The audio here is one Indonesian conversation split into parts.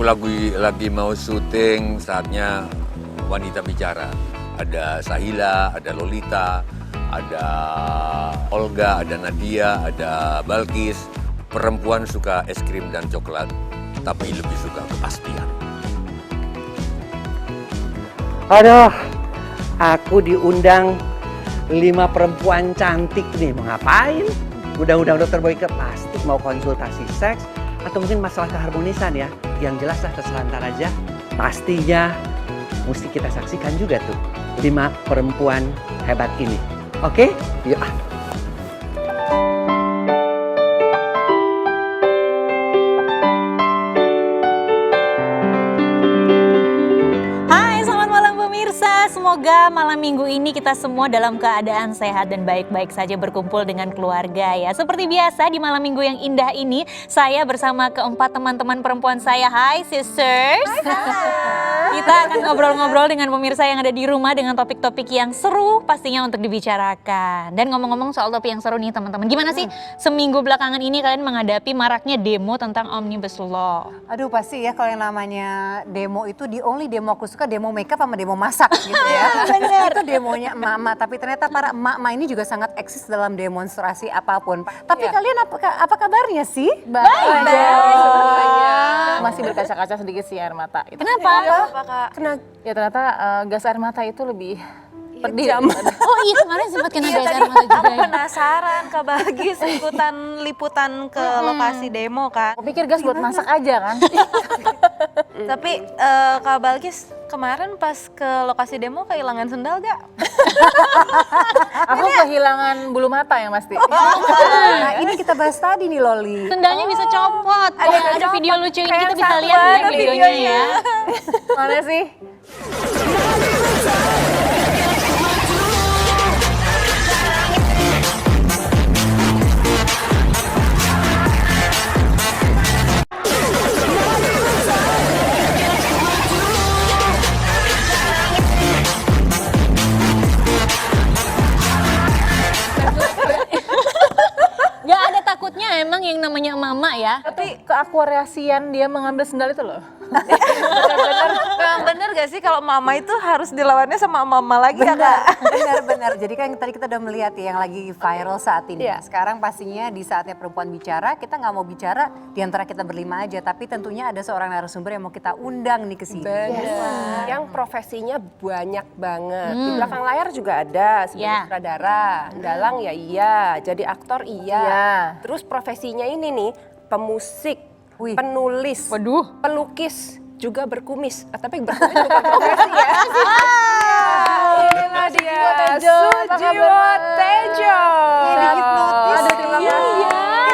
lagi mau syuting, saatnya wanita bicara. Ada Sahila, ada Lolita, ada Olga, ada Nadia, ada Balkis. Perempuan suka es krim dan coklat, tapi lebih suka kepastian. Aduh, aku diundang 5 perempuan cantik nih, mau ngapain? Undang-undang dokter Boyke pasti mau konsultasi seks atau mungkin masalah keharmonisan ya. Yang jelas lah terserah ntar aja. Pastinya mesti kita saksikan juga tuh 5 perempuan hebat ini. Oke? Yuk. Semoga malam minggu ini kita semua dalam keadaan sehat dan baik-baik saja berkumpul dengan keluarga ya. Seperti biasa di malam minggu yang indah ini saya bersama keempat teman-teman perempuan saya. Hai sisters. Hai. Kita akan ngobrol-ngobrol dengan pemirsa yang ada di rumah dengan topik-topik yang seru pastinya untuk dibicarakan. Dan ngomong-ngomong soal topik yang seru nih teman-teman. Gimana sih seminggu belakangan ini kalian menghadapi maraknya demo tentang Omnibus Law? Aduh pasti ya kalau yang namanya demo itu the only demo aku suka demo makeup sama demo masak gitu ya. Bener. Itu demonya emak-emak, tapi ternyata para emak-emak ini juga sangat eksis dalam demonstrasi apapun. Tapi kalian apa kabarnya sih? Baik. Masih berkaca-kaca sedikit sih air mata. Itu. Kenapa? Ya ternyata gas air mata itu lebih pedih. Oh iya kemarin sempat kena gas air mata juga. Aku penasaran Kak Bagis ikutan liputan ke lokasi demo kan. Aku pikir gas buat masak aja kan. Tapi Kak Bagis kemarin pas ke lokasi demo kehilangan sendal gak? Aku kehilangan bulu mata yang pasti. Nah ini kita bahas tadi nih Loli. Sendalnya bisa copot. Ada video lucu ini kita bisa lihat ya videonya ya. Mana sih? Gak ada takutnya emang yang namanya emak-emak ya. Tapi keakurasian dia mengambil sendal itu loh. Bener gak sih kalau mama itu harus dilawannya sama mama lagi ya Kak? Benar. Jadi kan tadi kita udah melihat ya, yang lagi viral saat ini. Sekarang pastinya di saatnya perempuan bicara, kita nggak mau bicara di antara kita berlima aja. Tapi tentunya ada seorang narasumber yang mau kita undang nih ke sini. Yang profesinya banyak banget. Di belakang layar juga ada sebagai sutradara, dalang ya iya, jadi aktor iya. Terus profesinya ini nih, pemusik, penulis, pelukis, juga berkumis. Tapi berkumis bukan profesi ya. Inilah dia, Sujiwo Tejo. Hipnotis. Terima kasih.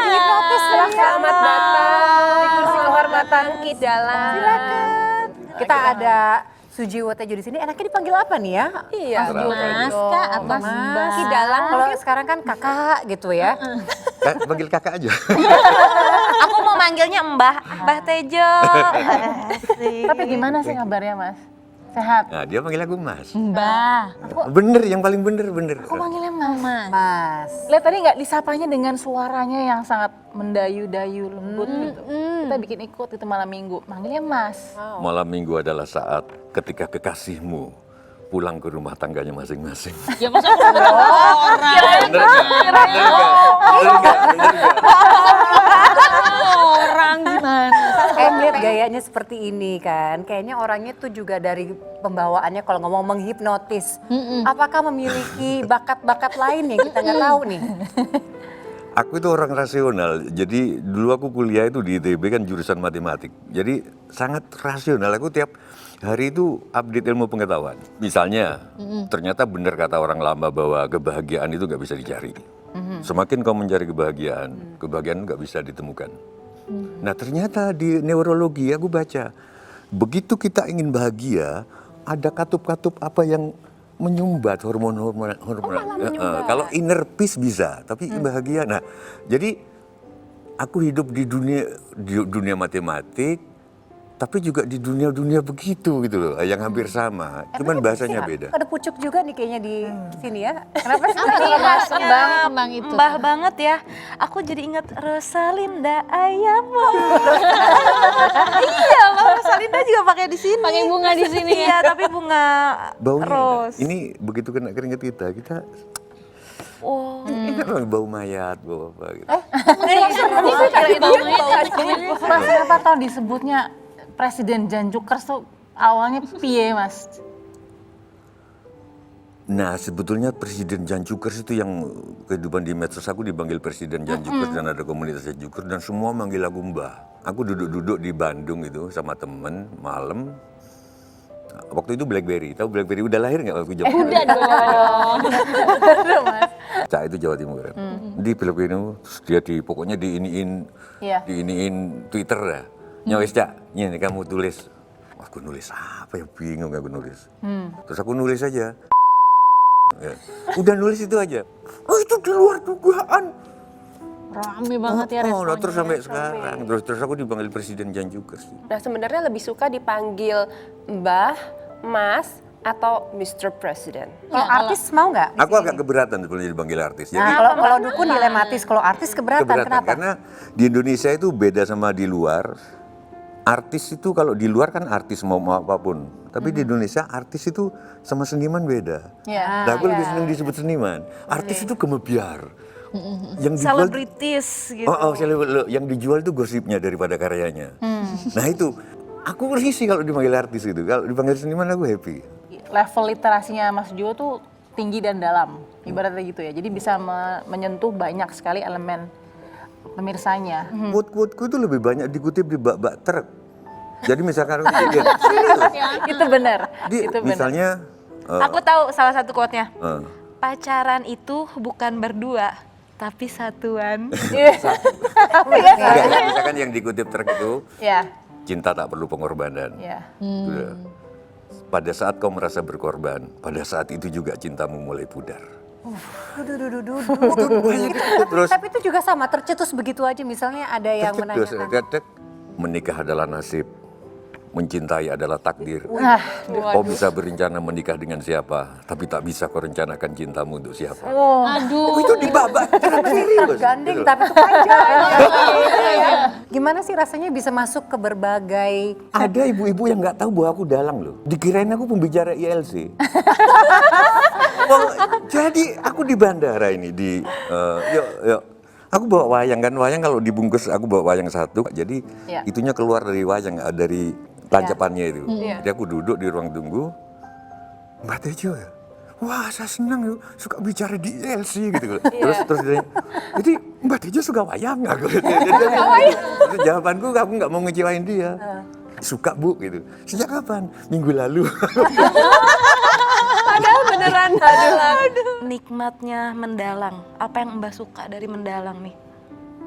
Hipnotis, selamat datang di kursi kehormatan Kidalang. Silakan. Kita ada Sujiwo Tejo di sini. Enaknya dipanggil apa nih ya? Iya, Mas Kak atau Mbak? Kidalang. Kalau sekarang kan kakak gitu ya. Panggil kakak aja. Aku mau manggilnya Mbah Tejo. Tapi gimana sih kabarnya Mas? Sehat? Nah, dia panggil aku Mas. Mbah. Bener, yang paling bener. Aku manggilnya Mas. Mas. Lihat tadi nggak disapanya dengan suaranya yang sangat mendayu-dayu lembut gitu. Kita bikin ikut itu malam minggu, manggilnya Mas. Malam minggu adalah saat ketika kekasihmu pulang ke rumah tangganya masing-masing. Ya masa orang. Orang gimana? Lihat gayanya seperti ini kan. Kayaknya orangnya tuh juga dari pembawaannya kalau ngomong menghipnotis. Apakah memiliki bakat-bakat lain yang kita nggak tahu nih? Aku itu orang rasional, jadi dulu aku kuliah itu di ITB kan jurusan matematik. Jadi sangat rasional, aku tiap hari itu update ilmu pengetahuan. Misalnya, ternyata benar kata orang lama bahwa kebahagiaan itu nggak bisa dicari. Semakin kau mencari kebahagiaan, kebahagiaan nggak bisa ditemukan. Nah ternyata di neurologi aku baca, begitu kita ingin bahagia, ada katup-katup apa yang menyumbat hormon-hormon. Kalau inner peace bisa, tapi bahagia. Nah, jadi aku hidup di dunia matematik tapi juga di dunia-dunia begitu gitu loh, yang hampir sama, cuman bahasanya beda. Ada pucuk juga nih kayaknya di sini ya. Kenapa sih Ini kalau bahas khasnya kembang itu? Mbah banget ya. Aku jadi ingat Rosalinda ayam. Iya, Mbak Rosalinda juga pakai di sini. Pakai bunga di sini ya. Iya, tapi bunga Baunya enak. rose. Ini begitu kena keringat kita Oh. enak banget, bau mayat, bau apa gitu. Mas, kenapa tau disebutnya Presiden Janjukers tuh awalnya piye Mas? Nah, sebetulnya Presiden Janjukers itu yang kehidupan di medsos aku dipanggil Presiden Janjukers dan ada komunitas Janjukers dan semua manggil aku Mbah. Aku duduk-duduk di Bandung itu sama temen malam. Waktu itu BlackBerry, tahu BlackBerry udah lahir nggak waktu Jawa? Udah dong. Cak itu Jawa Timur kan. Di Filipina terus dia pokoknya diiniin Iya. diiniin Twitter ya. Nyawes Cak, ini kamu tulis. Aku nulis apa ya, bingung aku nulis. Terus aku nulis aja. Ya. Udah nulis itu aja. Oh itu di luar dugaan. Rame banget ya Oh, responnya. terus sampai sekarang. Terus aku dipanggil Presiden Janjukers. Nah sebenarnya lebih suka dipanggil Mbah, Mas, atau Mr. President. Kalau artis mau nggak? Aku agak keberatan sebenarnya dipanggil artis. Jadi Nah, kalau dukun dilematis, kalau artis keberatan. Kenapa? karena di Indonesia itu beda sama di luar. Artis itu kalau di luar kan artis mau apapun, tapi di Indonesia artis itu sama seniman beda. Iya. Nah, aku lebih senang disebut seniman. Artis itu gemebiar. Yang dijual, Selebritis gitu. yang dijual itu gosipnya daripada karyanya. Nah itu, aku risih kalau dipanggil artis itu. Kalau dipanggil seniman aku happy. Level literasinya Mas Jo tuh tinggi dan dalam, ibaratnya gitu ya. Jadi bisa menyentuh banyak sekali elemen pemirsanya. Quote-quoteku itu lebih banyak dikutip di bak-bak truk. Jadi misalkan Itu benar. dia, Itu benar. misalnya Aku tahu salah satu quote-nya. eh, Pacaran itu bukan berdua, tapi satuan. enggak, misalkan yang dikutip truk itu Ya, cinta tak perlu pengorbanan. ya. Sudah. Pada saat kau merasa berkorban, pada saat itu juga cintamu mulai pudar. Terus Tapi itu juga sama, tercetus begitu aja. Misalnya ada yang tercetus, menanyakan. kadang menikah adalah nasib, mencintai adalah takdir. Nah, Kau bisa berencana menikah dengan siapa, tapi tak bisa kau rencanakan cintamu untuk siapa. Aduh. Itu di babak serius. Gandeng Gitu. tapi itu panjang. Gimana sih rasanya bisa masuk ke berbagai Ada ibu-ibu yang nggak tahu bahwa aku dalang loh. Dikirain aku pembicara ILC. Jadi aku di bandara ini yuk. Aku bawa wayang kan, wayang kalau dibungkus aku bawa wayang satu. Jadi Ya. itunya keluar dari wayang, dari tancapannya itu. Jadi aku duduk di ruang tunggu. Mbak Tejo ya? Wah saya senang yuk, suka bicara di ILC gitu. Terus dia, jadi Mbak Tejo suka wayang aku. Terus jawabanku aku nggak mau ngecewain dia. Suka Bu gitu. Sejak kapan? Minggu lalu. Padahal beneran. Nikmatnya mendalang. Apa yang Mbak suka dari mendalang nih?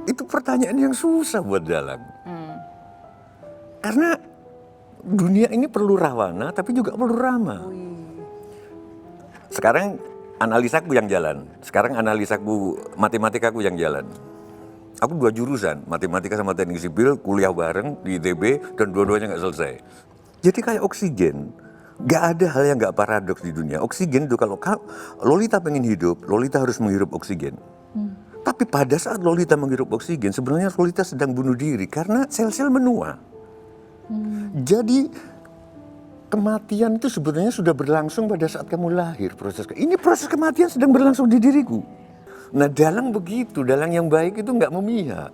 Itu pertanyaan yang susah buat dalang. Karena dunia ini perlu rawana tapi juga perlu rama. Sekarang analisaku yang jalan. Sekarang analisaku matematikaku yang jalan. Aku 2 jurusan, matematika sama teknik sipil, kuliah bareng di ITB dan dua-duanya nggak selesai. Jadi kayak oksigen, nggak ada hal yang nggak paradoks di dunia. Oksigen itu kalau Lolita pengen hidup, Lolita harus menghirup oksigen. Tapi pada saat Lolita menghirup oksigen, sebenarnya Lolita sedang bunuh diri karena sel-sel menua. Jadi kematian itu sebenarnya sudah berlangsung pada saat kamu lahir. Ini proses kematian sedang berlangsung di diriku. Nah dalang begitu, dalang yang baik itu nggak memihak.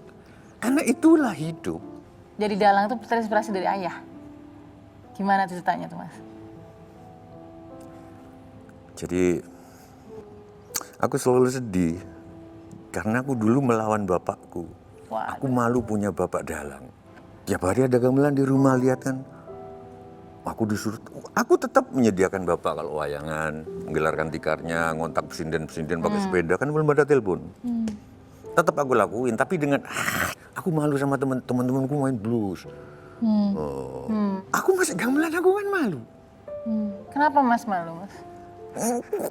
Karena itulah hidup. Jadi dalang itu terinspirasi dari ayah. Gimana ceritanya tuh Mas? Jadi aku selalu sedih. Karena aku dulu melawan bapakku. Wah. Aku malu punya bapak dalang. Tiap hari ada gamelan di rumah, lihat kan. Aku disuruh, aku tetap menyediakan bapak kalau wayangan, menggelarkan tikarnya, ngontak pesinden-pesinden pakai sepeda, kan belum ada telepon. Tetap aku lakuin, tapi dengan, aku malu sama teman-temanku main blues. Aku masih gamelan, aku kan malu. Kenapa Mas malu Mas?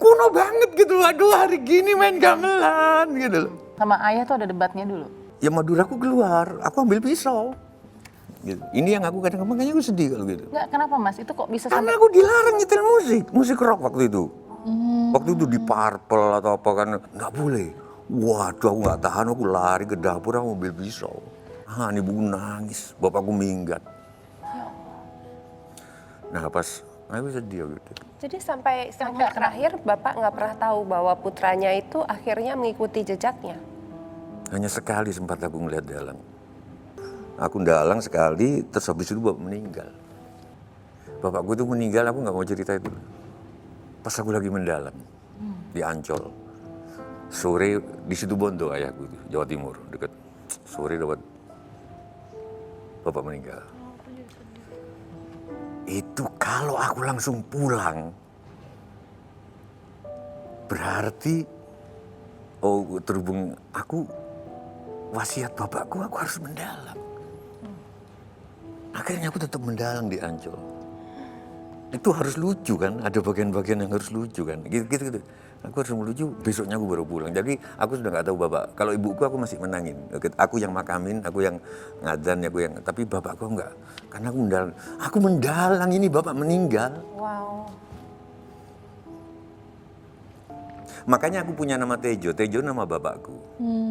Kuno banget gitu, aduh hari gini main gamelan gitu loh. Sama ayah tuh ada debatnya dulu. Ya Maduraku keluar, aku ambil pisau. Gitu. Ini yang aku kadang-kadang makanya aku sedih kalau gitu. Nggak, kenapa Mas? Itu kok bisa Karena sampai aku dilarang nyetel musik rock waktu itu. Waktu itu di Purple atau apa kan nggak boleh. Waduh, aku nggak tahan, aku lari ke dapur, aku ambil pisau. Ini ibuku nangis, bapakku minggat. Nah pas, aku sedih gitu. Jadi sampai terakhir Bapak nggak pernah tahu bahwa putranya itu akhirnya mengikuti jejaknya. Hanya sekali sempat aku ngeliat dalang. Aku ndalang sekali, terus habis itu bapak meninggal. Bapakku itu meninggal, aku nggak mau cerita itu. Pas aku lagi mendalang di Ancol, sore di Situbondo ayahku itu, Jawa Timur dekat. Sore dapat bapak meninggal. Itu kalau aku langsung pulang, berarti terhubung aku wasiat bapakku, aku harus mendalang. Akhirnya aku tetap mendalang di Ancol. Itu harus lucu kan, ada bagian-bagian yang harus lucu kan, gitu. Aku harus melucu, besoknya aku baru pulang. Jadi aku sudah nggak tahu bapak. Kalau ibuku aku masih menangin. Aku yang makamin, aku yang ngadzan, tapi bapakku enggak. Karena aku mendalang ini bapak meninggal. Wow. Makanya aku punya nama Tejo nama bapakku.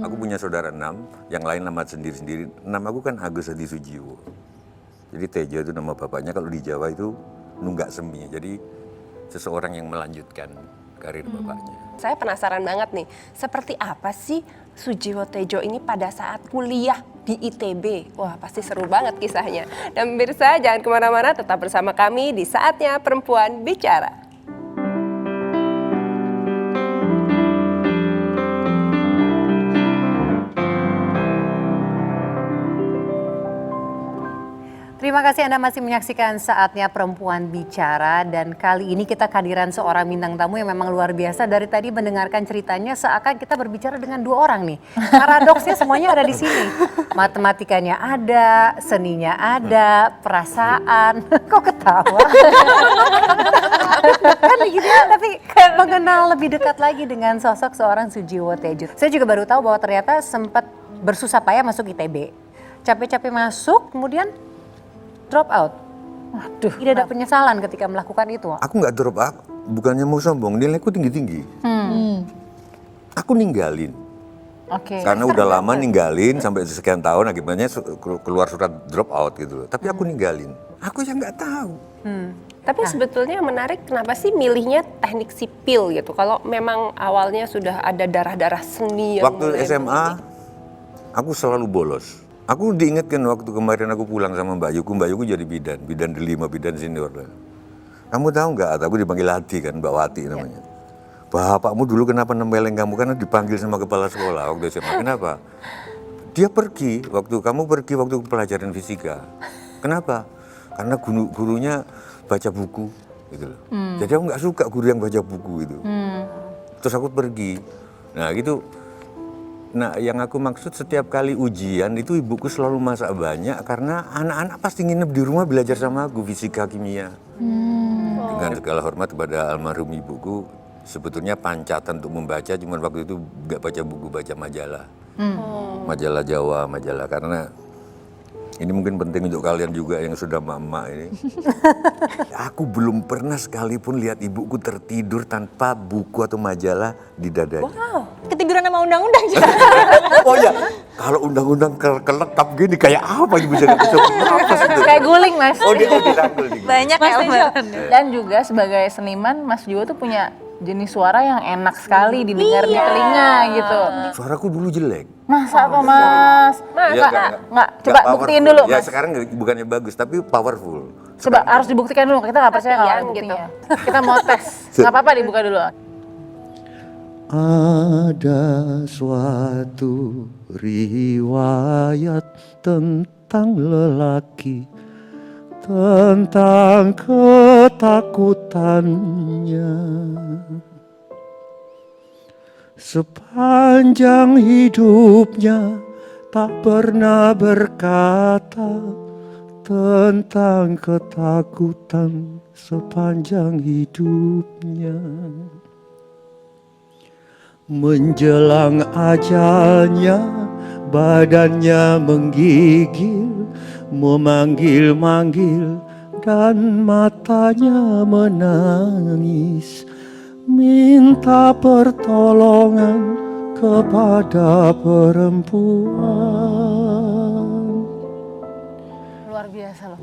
Aku punya saudara 6, yang lain nama sendiri-sendiri. Nama aku kan Agus Hadi Sujiwo. Jadi Tejo itu nama bapaknya, kalau di Jawa itu Nunggak Semi. Jadi seseorang yang melanjutkan karir bapaknya. Saya penasaran banget nih, seperti apa sih Sujiwo Tejo ini pada saat kuliah di ITB? Wah, pasti seru banget kisahnya. Dan pemirsa, jangan kemana-mana, tetap bersama kami di Saatnya Perempuan Bicara. Terima kasih Anda masih menyaksikan Saatnya Perempuan Bicara, dan kali ini kita kehadiran seorang bintang tamu yang memang luar biasa. Dari tadi mendengarkan ceritanya seakan kita berbicara dengan dua orang nih. Paradoksnya semuanya ada di sini. Matematikanya ada, seninya ada, perasaan. Kok ketawa? Kan gitu ya, tapi mengenal lebih dekat lagi dengan sosok seorang Sujiwo Tejo. Saya juga baru tahu bahwa ternyata sempat bersusah payah masuk ITB. Capek-capek masuk, kemudian drop out. Waduh, tidak ada penyesalan ketika melakukan itu. Aku nggak drop out, bukannya mau sombong, nilaiku tinggi-tinggi. Aku ninggalin. Oke. Karena udah lama ninggalin sampai sekian tahun, akibatnya keluar surat drop out gitu loh. Tapi aku ninggalin. Aku yang nggak tahu. Tapi sebetulnya yang menarik, kenapa sih milihnya teknik sipil gitu? Kalau memang awalnya sudah ada darah-darah seni yang Waktu mulai SMA, aku selalu bolos. Aku diingatkan waktu kemarin aku pulang sama Mbak Yuku jadi bidan delima, bidan senior. Kamu tahu nggak, aku dipanggil Hati kan, Mbak Wati namanya. Bapakmu dulu kenapa nempeleng kamu? Karena dipanggil sama kepala sekolah waktu SMA. Kenapa? Dia pergi, kamu pergi waktu pelajaran fisika. Kenapa? Karena gurunya baca buku gitu loh. Jadi aku nggak suka guru yang baca buku itu. Terus aku pergi. Nah gitu. Nah, yang aku maksud setiap kali ujian itu ibuku selalu masak banyak karena anak-anak pasti nginep di rumah belajar sama aku fisika, kimia. Dengan segala hormat kepada almarhum ibuku, sebetulnya pancatan untuk membaca, cuman waktu itu nggak baca buku, baca majalah. Majalah Jawa, majalah, karena ini mungkin penting untuk kalian juga yang sudah emak-emak ini. Aku belum pernah sekalipun lihat ibuku tertidur tanpa buku atau majalah di dadanya. Wow, ketiduran sama undang-undang juga. Oh ya, kalau undang-undang kelekap gini kayak apa ibu bisa apa sih itu? Kayak guling Mas. Oh dirangkul di Banyak Mas ya Tejo. Mbak. Dan juga sebagai seniman, Mas Jiwo tuh punya jenis suara yang enak sekali didengar di telinga gitu. Suaraku dulu jelek. Masa apa Mas? Ya, Nggak, coba buktiin dulu Ya Mas. sekarang bukannya bagus tapi powerful. Coba harus dibuktikan dulu, kita nggak percaya kalau ada buktinya. Kita mau tes, nggak apa-apa dibuka dulu. Ada suatu riwayat tentang lelaki, tentang ketakutannya. Sepanjang hidupnya tak pernah berkata tentang ketakutan sepanjang hidupnya. Menjelang ajalnya badannya menggigil, memanggil-manggil, dan matanya menangis, minta pertolongan kepada perempuan. Luar biasa loh.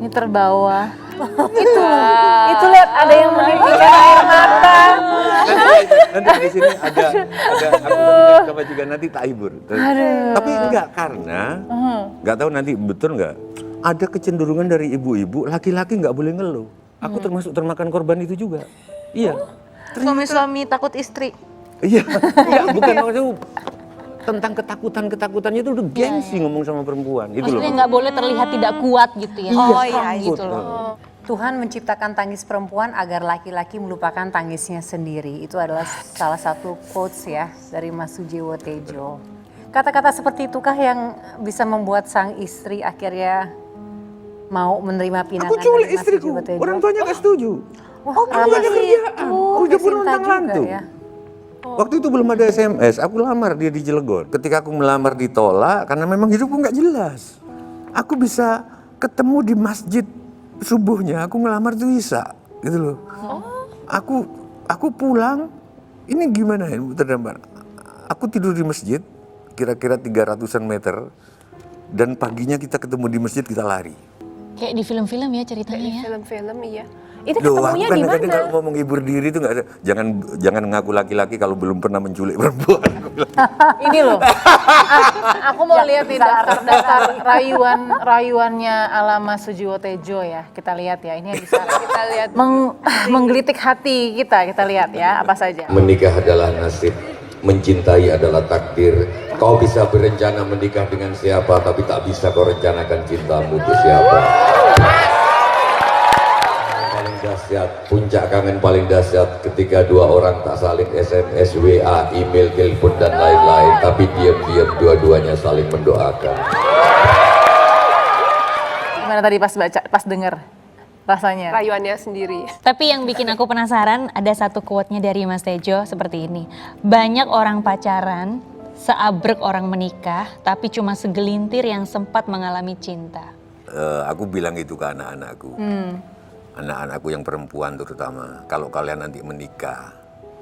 Ini terbawa. Itu lihat ada yang menitikan air mata. Nanti di sini ada aku mau coba juga nanti tak hibur. Tapi enggak, karena enggak tahu nanti betul enggak, ada kecenderungan dari ibu-ibu laki-laki enggak boleh ngeluh. Aku termasuk termakan korban itu juga. Iya. Suami-suami takut istri. Iya, enggak, bukan maksudnya tentang ketakutan-ketakutannya itu udah gengsi ngomong sama perempuan. Itu Maksudnya loh. nggak boleh terlihat tidak kuat gitu ya. Oh iya, gitu loh. Tuhan menciptakan tangis perempuan agar laki-laki melupakan tangisnya sendiri. Itu adalah salah satu quotes ya dari Mas Sujiwo Tejo. Kata-kata seperti itukah yang bisa membuat sang istri akhirnya mau menerima pinangan Aku culik dari Mas istriku, Sujiwo Tejo? orang tuanya nggak setuju. Wah, Aku banyak kerjaan, aku udah pun cinta untang juga lantung. ya. Waktu itu belum ada SMS, aku lamar dia di Cilegon. Ketika aku melamar ditolak, karena memang hidupku nggak jelas. Aku bisa ketemu di masjid subuhnya, aku ngelamar tuh Isa, gitu loh. Aku pulang, ini gimana ya, terdampar. Aku tidur di masjid, kira-kira 300-an meter, dan paginya kita ketemu di masjid, kita lari. Kayak di film-film ya ceritanya ya. Film-film iya. Itu Loh, aku ketemunya di kadang-kadang mana? kalau mau menghibur diri itu nggak ada. Jangan ngaku laki-laki kalau belum pernah menculik perempuan. Ini loh. Aku mau lihat nih daftar rayuannya ala Mas Sujiwo Tejo ya. Kita lihat ya. Ini yang bisa kita lihat menggelitik hati kita. Kita lihat ya apa saja. Menikah adalah nasib, mencintai adalah takdir. Kau bisa berencana menikah dengan siapa, tapi tak bisa kau rencanakan cintamu untuk siapa. Paling dahsyat, puncak kangen paling dahsyat ketika dua orang tak saling SMS, WA, email, telepon dan lain-lain, tapi diam-diam dua-duanya saling mendoakan. Gimana tadi pas denger rasanya? Rayuannya sendiri. Tapi yang bikin aku penasaran ada satu quote-nya dari Mas Tejo seperti ini. Banyak orang pacaran, seabrek orang menikah, tapi cuma segelintir yang sempat mengalami cinta. Aku bilang itu ke anak-anakku. Anak-anakku yang perempuan terutama. Kalau kalian nanti menikah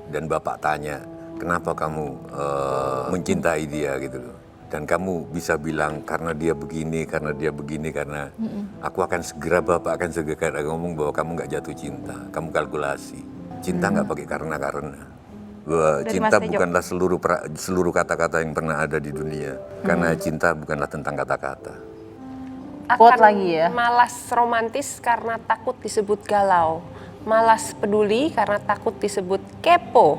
dan bapak tanya, kenapa kamu mencintai dia gitu loh. Dan kamu bisa bilang karena dia begini, karena aku akan segera, bapak akan segera ngomong bahwa kamu nggak jatuh cinta, kamu kalkulasi. Cinta nggak pakai karena. Cinta bukanlah seluruh kata-kata yang pernah ada di dunia. Karena cinta bukanlah tentang kata-kata. Quote lagi ya. Malas romantis karena takut disebut galau. Malas peduli karena takut disebut kepo.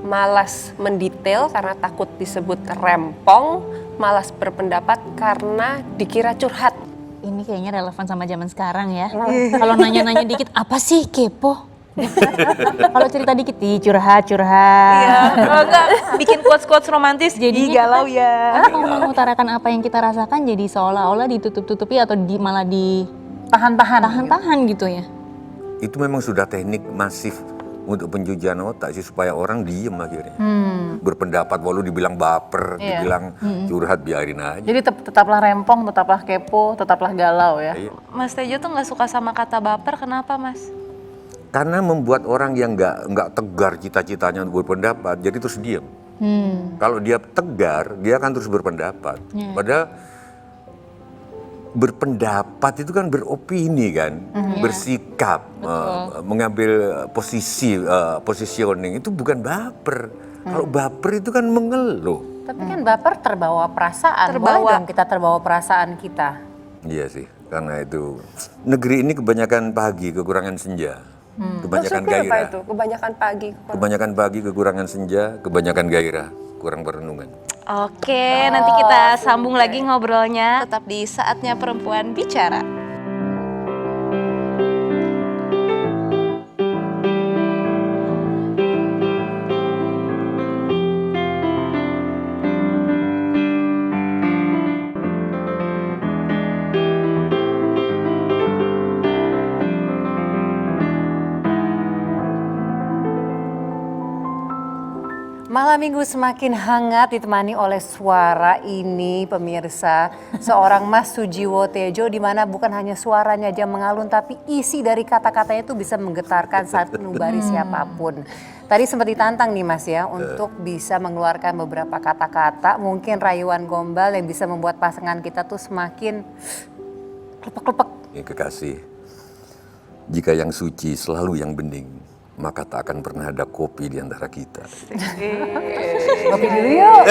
Malas mendetail karena takut disebut rempong. Malas berpendapat karena dikira curhat. Ini kayaknya relevan sama zaman sekarang ya. Kalau nanya-nanya dikit, apa sih kepo? Kalau cerita dikit, curhat. Iya, kalau enggak bikin quotes-quotes romantis jadi galau ya. Mau mengutarakan apa yang kita rasakan jadi seolah-olah ditutup-tutupi atau malah tahan-tahan gitu ya. Itu memang sudah teknik masif untuk pencucian otak sih supaya orang diem akhirnya. Berpendapat walau dibilang baper, dibilang curhat, biarin aja. Jadi tetaplah rempong, tetaplah kepo, tetaplah galau ya. Iya. Mas Tejo tuh nggak suka sama kata baper, kenapa Mas? Karena membuat orang yang nggak tegar cita-citanya untuk berpendapat, jadi terus diam. Kalau dia tegar, dia akan terus berpendapat. Padahal berpendapat itu kan beropini kan, bersikap, mengambil positioning itu bukan baper. Kalau baper itu kan mengeluh. Tapi kan baper terbawa perasaan, boleh dong kita terbawa perasaan kita. Iya sih, karena itu negeri ini kebanyakan pagi, kekurangan senja. Kebanyakan Maksudnya apa gairah. itu? Kebanyakan pagi. Kebanyakan pagi, kekurangan senja, kebanyakan gairah, kurang perenungan. Oke, nanti kita sambung lagi ngobrolnya. Tetap di Saatnya Perempuan Bicara. Malam Malam Minggu semakin hangat ditemani oleh suara ini pemirsa. Seorang Mas Sujiwo Tejo di mana bukan hanya suaranya aja mengalun tapi isi dari kata-katanya itu bisa menggetarkan saat menubari siapapun. Tadi sempat ditantang nih Mas ya untuk bisa mengeluarkan beberapa kata-kata mungkin rayuan gombal yang bisa membuat pasangan kita tuh semakin klepek-klepek. Ya, kekasih, jika yang suci selalu yang bening, maka tak akan pernah ada kopi di antara kita. Ngopi dulu yuk.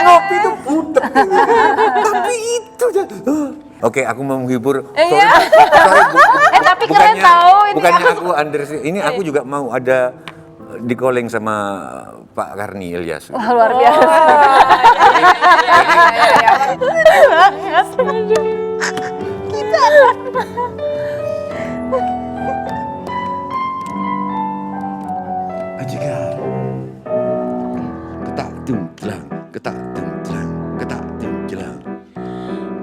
Kopi itu butek. Tapi itu Oke, aku mau menghibur. Sorry, Tapi keren tahu ini. Bukannya aku understand. Ini aku juga mau ada di calling sama Pak Karni Ilyas. Wah, luar biasa. Jika ketak tunggelang, ketak tunggelang, ketak tunggelang.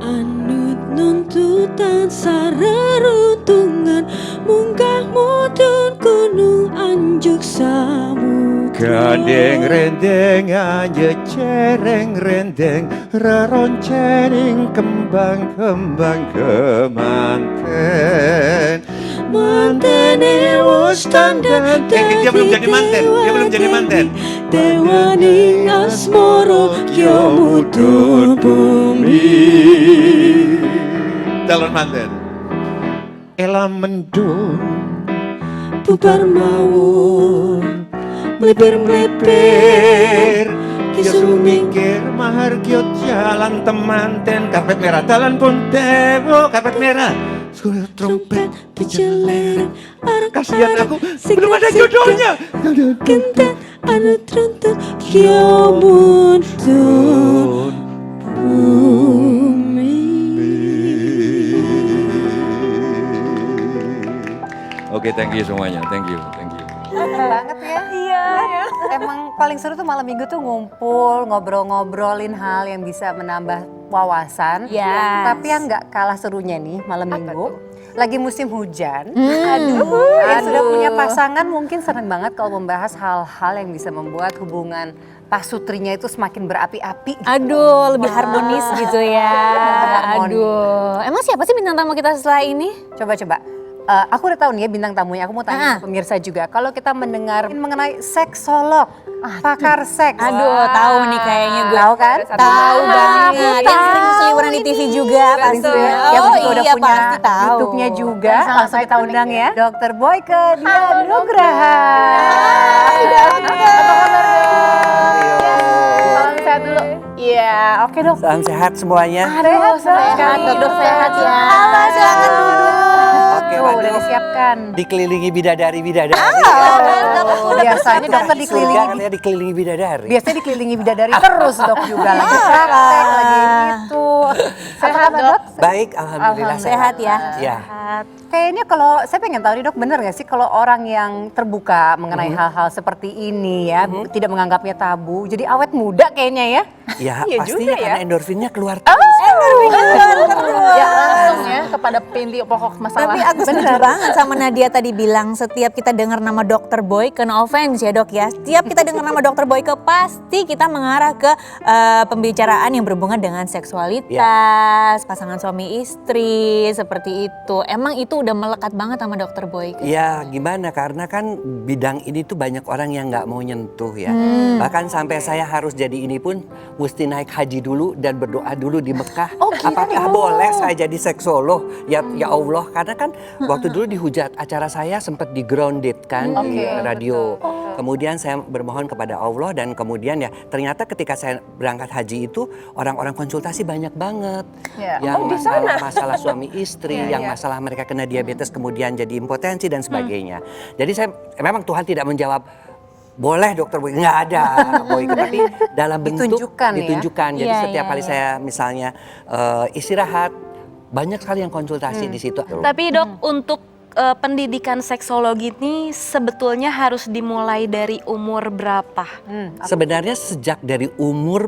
Anut nuntutan sareruntungan munggah mudhun gunung anjuk samudra. Gandeng rendeng anje cereng rendeng reroncening kembang-kembang kemanten. Mantene wis tandan dia belum jadi manten, dia belum jadi manten. Dewaning asmara kya mudhun bumi. calon manten. Ela mendung Bubar mawon mleber-mleber Kisu minggir mahar kiot jalan temanten. Karpet merah dalan pun dewo karpet merah. Suara trompet dijeler kasihan aku belum ada jodohnya. Kenten anu tronton kya mudhun bumi. Oke, thank you semuanya. Thank you. Banget ya. Iya. Emang paling seru tuh malam minggu tuh ngumpul, ngobrol-ngobrolin hal yang bisa menambah wawasan. Yes. Tapi yang nggak kalah serunya nih malam minggu. Lagi musim hujan. Yang sudah punya pasangan mungkin senang banget kalau membahas hal-hal yang bisa membuat hubungan pasutrinya itu semakin berapi-api. Aduh, lebih harmonis gitu ya. Harmoni. Aduh, emang siapa sih bintang tamu kita setelah ini? Coba. Aku udah tahu nih ya bintang tamunya. Aku mau tanya ke pemirsa juga. Kalau kita mendengar mengenai seksolog, pakar seks. Aduh, tahu nih kayaknya gue. Tahu kan? Tahu banget. Yang sering seliweran di TV juga pastinya. Ya, Oh begitu udah iya punya pasti tahu. YouTube-nya juga. Langsung kita undang ya. Dr. Boyke Dia Nugraha. Salam sehat dulu. Iya, oke dok. Salam sehat semuanya. Sehat, dok sehat ya. Halo, silakan duduk. Oke, Tuh, udah disiapkan. dikelilingi bidadari-bidadari. Biasanya dokter Surga dikelilingi. katanya dikelilingi bidadari. Biasanya dikelilingi bidadari terus dok juga. Lagi praktek, lagi itu. Sehat dok. Baik, alhamdulillah Sehat ya. Ya. Kayaknya kalau saya pengen tahu nih dok, bener gak sih kalau orang yang terbuka mengenai hal-hal seperti ini ya, tidak menganggapnya tabu, jadi awet muda kayaknya ya? Ya, Iya pastinya juga ya. karena endorfinnya keluar terus. Ya langsung ya kepada pinti pokok masalah. Tapi aku setuju banget sama Nadia tadi bilang setiap kita dengar nama Dr. Boyke, no offense ya dok ya. Setiap kita dengar nama Dr. Boyke pasti kita mengarah ke pembicaraan yang berhubungan dengan seksualitas, pasangan suami istri, seperti itu. Emang itu udah melekat banget sama Dr. Boyke. Ya gimana, karena kan bidang ini tuh banyak orang yang nggak mau nyentuh ya. Bahkan sampai saya harus jadi ini pun mesti naik haji dulu dan berdoa dulu di Mekah. Apakah boleh saya jadi seksolog? Ya Allah, karena kan waktu dulu dihujat acara saya sempat di grounded kan di radio. Kemudian saya bermohon kepada Allah dan kemudian ya ternyata ketika saya berangkat haji itu orang-orang konsultasi banyak banget. Yang masalah suami istri, yang masalah mereka kena diabetes kemudian jadi impotensi dan sebagainya. Jadi saya memang Tuhan tidak menjawab boleh dokter Boyke, nggak ada Boyke, tapi dalam bentuk ditunjukkan. Jadi setiap kali saya misalnya istirahat, banyak sekali yang konsultasi di situ. Tapi dok, untuk pendidikan seksologi ini sebetulnya harus dimulai dari umur berapa? Sebenarnya sejak dari umur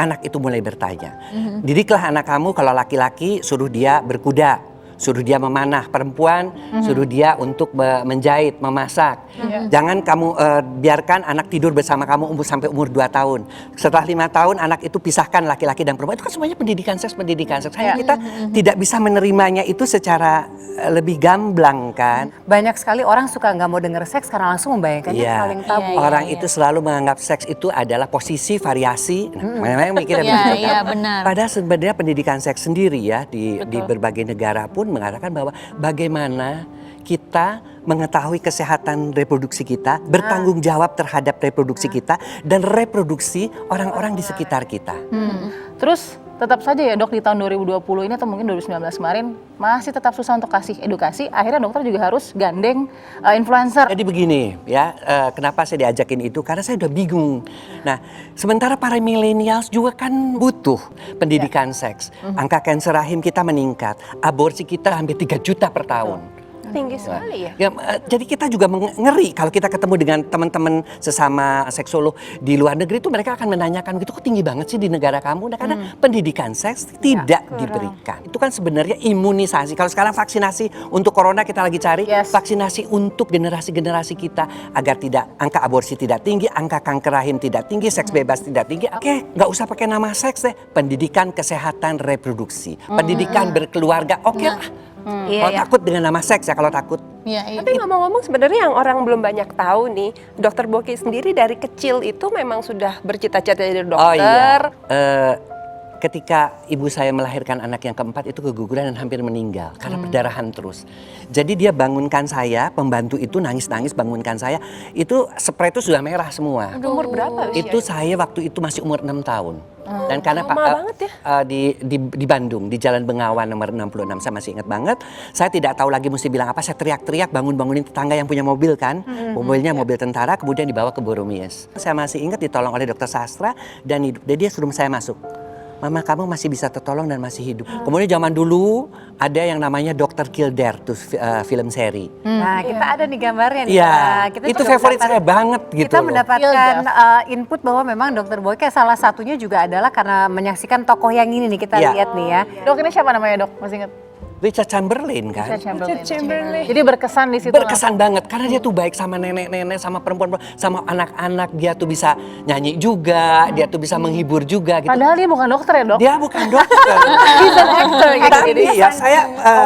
anak itu mulai bertanya. Didiklah anak kamu, kalau laki-laki suruh dia berkuda, suruh dia memanah, perempuan suruh dia untuk menjahit, memasak. Jangan kamu biarkan anak tidur bersama kamu sampai umur 2 tahun. Setelah 5 tahun anak itu pisahkan laki-laki dan perempuan. Itu kan semuanya pendidikan seks. Hanya kita tidak bisa menerimanya itu secara lebih gamblang kan. Banyak sekali orang suka nggak mau denger seks karena langsung membayangkannya paling tabu. Orang itu selalu menganggap seks itu adalah posisi, variasi. Memang mikirnya begitu. Iya, benar. Padahal sebenarnya pendidikan seks sendiri ya di berbagai negara pun mengatakan bahwa bagaimana kita mengetahui kesehatan reproduksi kita, bertanggung jawab terhadap reproduksi kita, dan reproduksi orang-orang di sekitar kita. Terus tetap saja ya dok, di tahun 2020 ini atau mungkin 2019 kemarin masih tetap susah untuk kasih edukasi. Akhirnya dokter juga harus gandeng influencer. Jadi begini ya, kenapa saya diajakin itu? Karena saya udah bingung. Nah, sementara para millennials juga kan butuh pendidikan seks. Angka kanker rahim kita meningkat, aborsi kita hampir 3 juta per tahun. Tinggi sekali ya. Jadi kita juga ngeri kalau kita ketemu dengan teman-teman sesama seksolog di luar negeri itu mereka akan menanyakan gitu, kok tinggi banget sih di negara kamu? Nah, karena pendidikan seks tidak diberikan. Itu kan sebenarnya imunisasi. Kalau sekarang vaksinasi untuk corona kita lagi cari, vaksinasi untuk generasi-generasi kita agar tidak angka aborsi tidak tinggi, angka kanker rahim tidak tinggi, seks bebas tidak tinggi. Oke, nggak usah pakai nama seks deh. Pendidikan kesehatan reproduksi, pendidikan berkeluarga. Oke lah. Kalau takut dengan nama seks ya, kalau takut. Tapi ngomong-ngomong sebenarnya yang orang belum banyak tahu nih, Dokter Boki sendiri dari kecil itu memang sudah bercita-cita jadi dokter. Ketika ibu saya melahirkan anak yang keempat itu keguguran dan hampir meninggal karena perdarahan terus. Jadi dia bangunkan saya, pembantu itu nangis-nangis bangunkan saya. Itu spray itu sudah merah semua. Umur berapa usia? Itu saya waktu itu masih umur 6 tahun. Dan karena banget ya. di Bandung, di Jalan Bengawan nomor 66, saya masih ingat banget. Saya tidak tahu lagi mesti bilang apa, saya teriak-teriak bangun-bangunin tetangga yang punya mobil kan. Mobilnya mobil tentara, kemudian dibawa ke Boromies. Saya masih ingat ditolong oleh dokter sastra dan dia suruh saya masuk. Mama kamu masih bisa tertolong dan masih hidup. Kemudian zaman dulu ada yang namanya Dr. Kildare tuh film seri. Nah kita ada nih gambarnya nih. Iya, Kita itu juga favorit saya banget gitu. Kita mendapatkan input bahwa memang Dokter Boyke salah satunya juga adalah karena menyaksikan tokoh yang ini nih kita lihat nih ya. Dok ini siapa namanya dok? Masih ingat? Richard Chamberlain kan. Richard Chamberlain. Jadi berkesan di situ. Berkesan banget karena dia tuh baik sama nenek-nenek, sama perempuan, sama anak-anak. Dia tuh bisa nyanyi juga, dia tuh bisa menghibur juga gitu. Padahal dia bukan dokter ya dok? Dia bukan dokter. He's an actor gitu. Tapi ya saya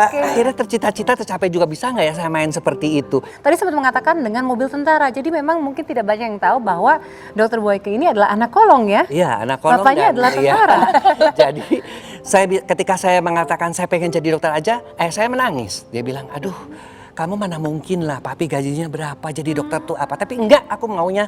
akhirnya tercita-cita tercapai juga, bisa nggak ya saya main seperti itu. Tadi sempat mengatakan dengan mobil tentara. Jadi memang mungkin tidak banyak yang tahu bahwa Dokter Boyke ini adalah anak kolong ya. Iya, anak kolong. Bapaknya adalah tentara. Jadi ketika saya mengatakan saya pengen jadi dokter aja, saya menangis. Dia bilang, aduh kamu mana mungkin lah, papi gajinya berapa, jadi dokter tuh apa. Tapi enggak, aku maunya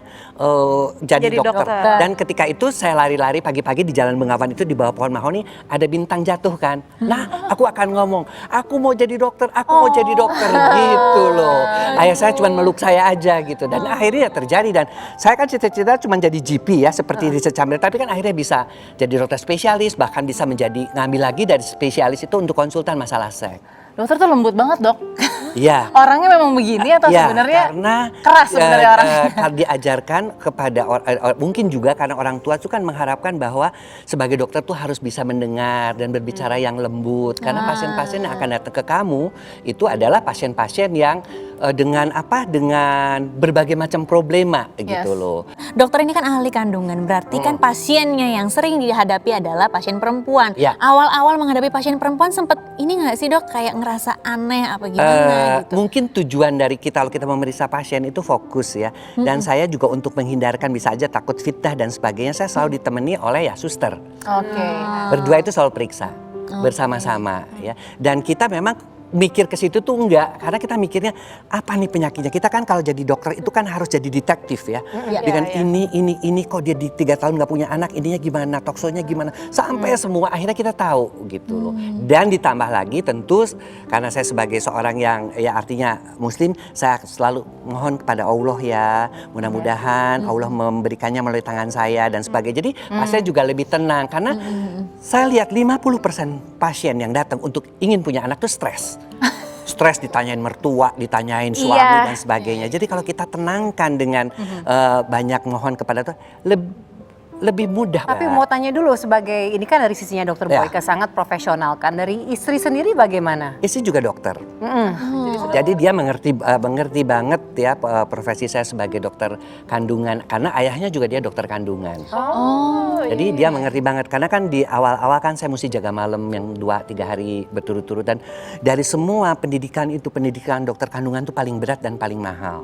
jadi dokter. Dan ketika itu saya lari-lari pagi-pagi di Jalan Bengawan itu di bawah pohon mahoni ada bintang jatuh kan. Nah aku akan ngomong, aku mau jadi dokter, aku mau jadi dokter gitu loh. Ayah saya cuma meluk saya aja gitu. Dan akhirnya terjadi, dan saya kan cita-cita cuma jadi GP ya seperti Richard Chamberlain. Tapi kan akhirnya bisa jadi dokter spesialis, bahkan bisa ngambil lagi dari spesialis itu untuk konsultan masalah seks. Dokter tuh lembut banget dok. Iya. Orangnya memang begini atau sebenarnya karena keras sebenarnya orangnya? Diajarkan kepada mungkin juga karena orang tua itu kan mengharapkan bahwa sebagai dokter tuh harus bisa mendengar dan berbicara yang lembut. Karena pasien-pasien yang akan datang ke kamu itu adalah pasien-pasien yang dengan berbagai macam problema gitu loh. Dokter ini kan ahli kandungan, berarti kan pasiennya yang sering dihadapi adalah pasien perempuan. Ya. Awal-awal menghadapi pasien perempuan sempet ini nggak sih dok, kayak ngerasa aneh apa gimana gitu? Mungkin tujuan dari kalau kita memeriksa pasien itu fokus ya. Dan saya juga untuk menghindarkan bisa aja takut fitnah dan sebagainya, saya selalu ditemani oleh ya suster. Berdua itu selalu periksa bersama-sama ya. Dan kita memang mikir ke situ tuh enggak, karena kita mikirnya apa nih penyakitnya. Kita kan kalau jadi dokter itu kan harus jadi detektif ya. Dengan ini kok dia di 3 tahun nggak punya anak, ininya gimana, toksonya gimana, sampai semua akhirnya kita tahu gitu loh. Dan ditambah lagi tentu karena saya sebagai seorang yang ya artinya muslim, saya selalu mohon kepada Allah ya, mudah-mudahan Allah memberikannya melalui tangan saya dan sebagainya. Jadi pasien juga lebih tenang karena saya lihat 50% pasien yang datang untuk ingin punya anak tuh stres. Stres ditanyain mertua, ditanyain suami dan sebagainya. Jadi kalau kita tenangkan dengan banyak mohon kepada Tuhan, lebih mudah. Tapi Mbak. mau tanya dulu sebagai ini kan dari sisinya Dokter Ya. Boyke sangat profesional kan. Dari istri sendiri bagaimana? Istri juga dokter. Jadi dia mengerti banget ya profesi saya sebagai dokter kandungan karena ayahnya juga dia dokter kandungan. Jadi dia mengerti banget karena kan di awal-awal kan saya mesti jaga malam yang 2-3 hari berturut-turut dan dari semua pendidikan itu pendidikan dokter kandungan tuh paling berat dan paling mahal.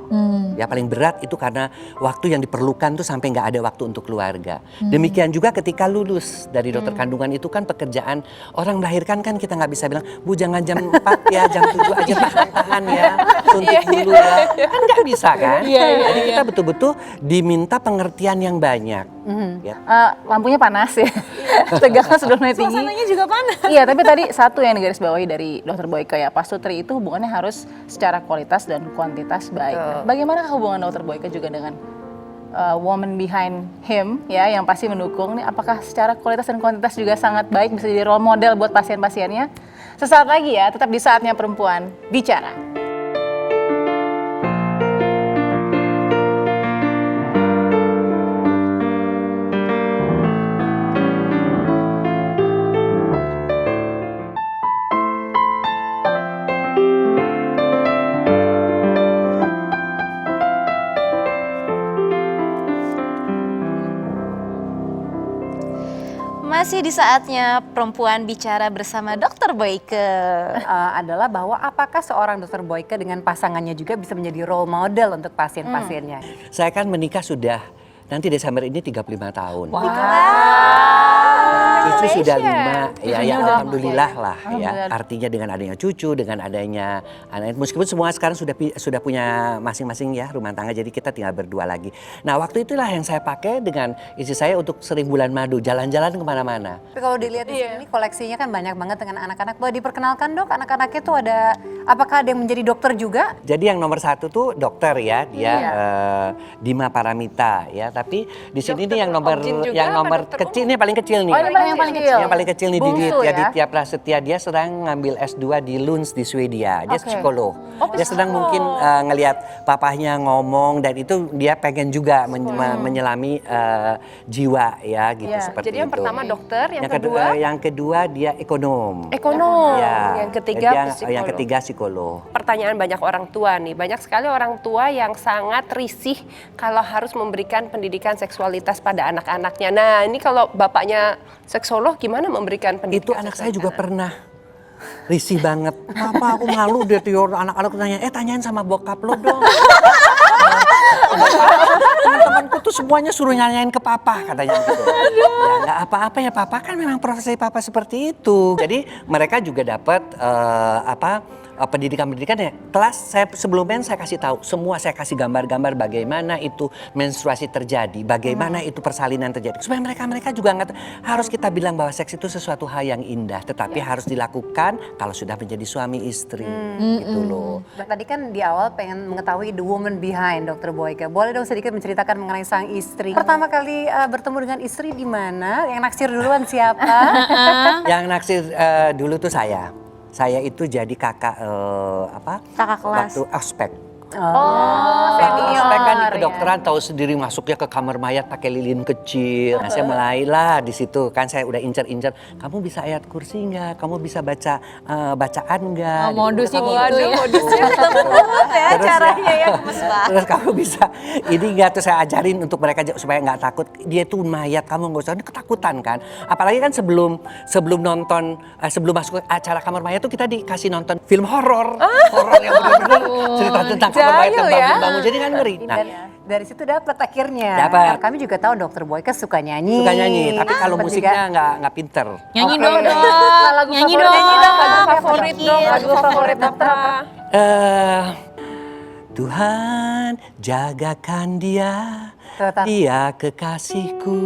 Ya paling berat itu karena waktu yang diperlukan tuh sampai nggak ada waktu untuk keluarga. Demikian juga ketika lulus dari dokter kandungan itu kan pekerjaan orang melahirkan kan kita nggak bisa bilang Bu jangan jam 4 ya jam 7 aja tahan ya suntik dulu ya kan nggak bisa kan. Jadi kita betul-betul diminta pengertian yang banyak. Ya. Lampunya panas ya, tegangan sudah mulai tinggi. Suasananya juga panas. Iya, tapi tadi satu yang digarisbawahi dari Dokter Boyke ya, pastutri itu hubungannya harus secara kualitas dan kuantitas baik. Bagaimana hubungan Dokter Boyke juga dengan woman behind him ya, yang pasti mendukung nih? Apakah secara kualitas dan kuantitas juga sangat baik, bisa jadi role model buat pasien-pasiennya? Sesaat lagi ya, tetap di Saatnya Perempuan Bicara. Masih di Saatnya Perempuan Bicara bersama Dokter Boyke. Adalah bahwa apakah seorang Dokter Boyke dengan pasangannya juga bisa menjadi role model untuk pasien-pasiennya? Saya kan menikah sudah nanti Desember ini 35 tahun. Cucu sudah 5, ya alhamdulillah lah ya. Artinya dengan adanya cucu, dengan adanya anak, meskipun semua sekarang sudah punya masing-masing ya rumah tangga, jadi kita tinggal berdua lagi. Nah waktu itulah yang saya pakai dengan istri saya untuk 1000 bulan madu, jalan-jalan kemana-mana. Tapi kalau dilihat di sini koleksinya kan banyak banget dengan anak-anak. Boleh diperkenalkan Dok, anak-anaknya tuh ada, apakah ada yang menjadi dokter juga? Jadi yang nomor 1 tuh dokter ya, dia Dima Paramita ya. Tapi di sini nih yang nomor kecil, ini paling kecil nih. Oh, ini yang paling kecil. Yang paling kecil nih Bungsu Didit. ya? Jadi tiap Prasetya dia sedang ngambil S2 di Lund di Swedia. Dia psikolog. Dia sedang mungkin ngelihat papahnya ngomong dan itu dia pengen juga menyelami jiwa ya gitu seperti Jadi yang itu. pertama dokter, Yang kedua dia ekonom. ekonom, Ya. yang ketiga psikolog. Yang ketiga psikolog. Pertanyaan banyak orang tua nih, banyak sekali orang tua yang sangat risih kalau harus memberikan pendidikan seksualitas pada anak-anaknya. Nah ini kalau bapaknya seksolog gimana memberikan pendidikan? Itu anak saya juga pernah risih banget. Papa aku malu deh tuh anak-anak tanya, tanyain sama bokap lo dong. Teman-temanku tuh semuanya suruh nanyain ke papa katanya gitu. Ya nggak apa-apa ya papa, kan memang profesi papa seperti itu. Jadi mereka juga dapat pendidikan ya. Kelas saya sebelumnya saya kasih tahu semua, saya kasih gambar-gambar bagaimana itu menstruasi terjadi, bagaimana itu persalinan terjadi. Supaya mereka juga harus kita bilang bahwa seks itu sesuatu hal yang indah, tetapi harus dilakukan kalau sudah menjadi suami istri gitu loh. Tadi kan di awal pengen mengetahui the woman behind Dokter Boyke. Boleh dong sedikit menceritakan mengenai sang istri. Pertama kali bertemu dengan istri di mana? Yang naksir duluan siapa? Yang naksir dulu tuh saya. Saya itu jadi kakak Kakak kelas. waktu ospek. Senior. Ospek kan di kedokteran tahu sendiri masuknya ke kamar mayat pakai lilin kecil. Nah, saya mulailah di situ kan saya udah incer-incer. Kamu bisa ayat kursi nggak? Kamu bisa baca bacaan nggak? Modusnya gitu ya. Modusnya ketemu ya Terus caranya ya gemes banget. Terus kamu bisa ini nggak tuh saya ajarin untuk mereka supaya nggak takut. Dia tuh mayat, kamu nggak usah. Ini ketakutan kan. Apalagi kan sebelum nonton sebelum masuk ke acara kamar mayat tuh kita dikasih nonton film horor. Horor yang benar-benar cerita tentang kamar mayat yang bangun-bangun. Jadi kan ngeri. Nah, Dari situ dapat akhirnya. Dapat. Karena kami juga tahu Dokter Boyke suka nyanyi. suka nyanyi, tapi kalau Sempat musiknya nggak pinter. Nyanyi dong, Dok. Lagu Nyanyi favorit, dong. lagu favorit dong, lagu favorit dokter apa? Tuhan jagakan dia, dia kekasihku,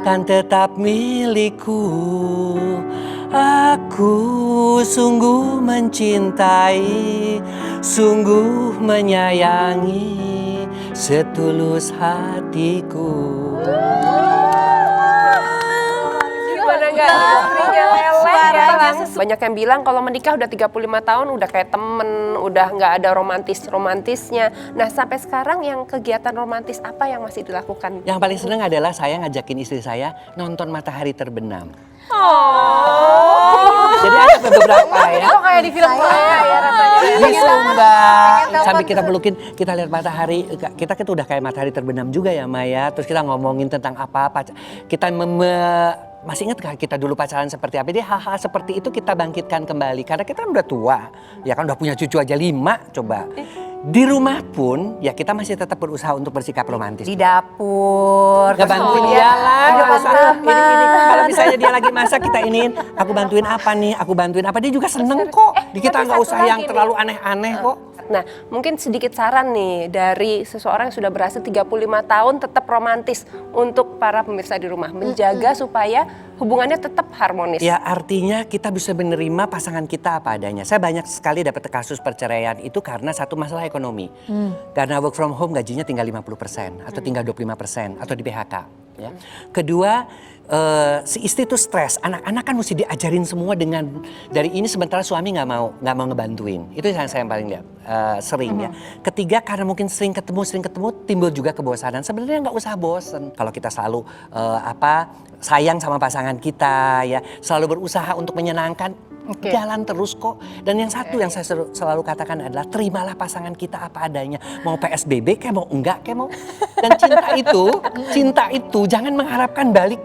kan tetap milikku. Aku sungguh mencintai, sungguh menyayangi, setulus hatiku. Gimana nggak istrinya leleh ya? Banyak yang bilang kalau menikah udah 35 tahun udah kayak temen, udah nggak ada romantisnya. Nah sampai sekarang yang kegiatan romantis apa yang masih dilakukan? Yang paling seneng adalah saya ngajakin istri saya nonton matahari terbenam. Jadi ada beberapa ya. Kok kayak di film Korea ya rasanya. Di Sumba sambil kita pelukin, kita lihat matahari. Kita udah kayak matahari terbenam juga ya Maya. Terus kita ngomongin tentang apa-apa. Kita masih ingat gak kita dulu pacaran seperti apa? Jadi hal-hal seperti itu kita bangkitkan kembali. Karena kita kan udah tua, ya kan udah punya cucu aja 5 coba. Di rumah pun ya kita masih tetap berusaha untuk bersikap romantis. Di dapur. Gak bantuin dia lah, gak usah ini. Kalau misalnya dia lagi masak kita iniin, aku bantuin apa nih, aku bantuin apa. Dia juga seneng kok. Kita gak usah yang terlalu aneh-aneh kok. Nah, mungkin sedikit saran nih dari seseorang yang sudah berhasil 35 tahun tetap romantis untuk para pemirsa di rumah. Menjaga supaya hubungannya tetap harmonis. Ya artinya kita bisa menerima pasangan kita apa adanya. Saya banyak sekali dapat kasus perceraian itu karena satu masalah ekonomi. Karena work from home gajinya tinggal 50% atau tinggal 25% atau di PHK. Ya. Kedua, si istri itu stres. Anak-anak kan mesti diajarin semua dengan dari ini sementara suami nggak mau ngebantuin. Itu yang saya paling lihat sering ya. Ketiga karena mungkin sering ketemu timbul juga kebosanan. Sebenarnya nggak usah bosen kalau kita selalu sayang sama pasangan kita ya, selalu berusaha untuk menyenangkan. Jalan terus kok. Dan yang satu yang saya selalu katakan adalah terimalah pasangan kita apa adanya. Mau PSBB kayak mau enggak kayak mau. Dan cinta itu jangan mengharapkan balik.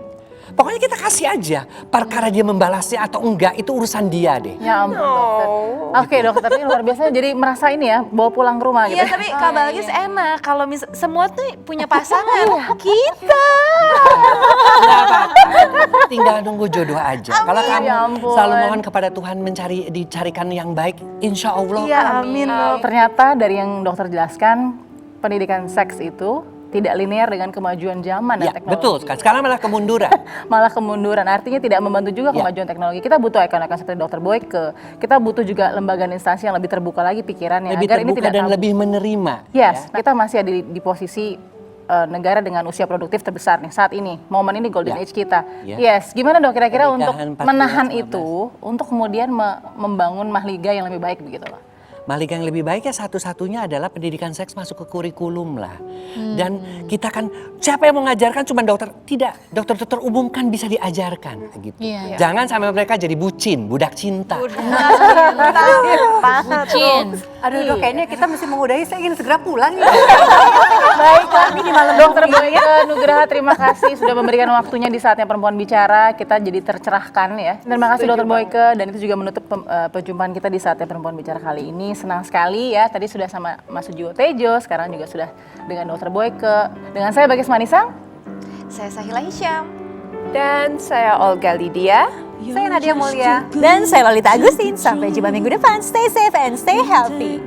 Pokoknya kita kasih aja. Perkara dia membalasnya atau enggak itu urusan dia deh. Ya ampun dokter. Oke dokter, tapi luar biasa jadi merasa ini ya, bawa pulang ke rumah gitu. Iya tapi Kak Balkis enak kalau semua tuh punya pasangan. Kita. Enggak apa-apa. Tinggal nunggu jodoh aja. Kalau kamu selalu mohon kepada Tuhan dicarikan yang baik, insya Allah. Iya amin. Ternyata dari yang dokter jelaskan, pendidikan seks itu tidak linear dengan kemajuan zaman dan teknologi. Betul, sekarang malah kemunduran. Malah kemunduran, artinya tidak membantu juga kemajuan teknologi. Kita butuh ekon-ekon seperti Dr. Boyke, kita butuh juga lembaga dan instansi yang lebih terbuka lagi pikirannya. Lebih agar terbuka ini tidak dan lebih menerima. Yes, kita masih ada di posisi negara dengan usia produktif terbesar nih saat ini. Momen ini golden age kita. Yes, gimana dok kira-kira untuk menahan itu, untuk kemudian membangun mahliga yang lebih baik begitu loh? Mahliga yang lebih baik ya satu-satunya adalah pendidikan seks masuk ke kurikulum lah. Dan kita kan, siapa yang mengajarkan cuma dokter? Tidak, dokter-dokter umum kan bisa diajarkan gitu. Jangan sampai mereka jadi bucin, budak cinta. Bucin. Aduh dok, kayaknya kita mesti mengudahi, saya ingin segera pulang nih. Baiklah, ini di malam Dokter Boyke Nugraha, terima kasih sudah memberikan waktunya di saatnya perempuan bicara. Kita jadi tercerahkan ya. Terima kasih Dokter Boyke, dan itu juga menutup perjumpaan kita di saatnya perempuan bicara kali ini. Senang sekali ya, tadi sudah sama Mas Sujiwo Tejo, sekarang juga sudah dengan Dokter Boyke. Dengan saya Balkis Manisang. Saya Sahila Hisyam. Dan saya Olga Lydia. Saya Nadia Mulia. Dan saya Lolita Agustin. Sampai jumpa minggu depan. Stay safe and stay healthy.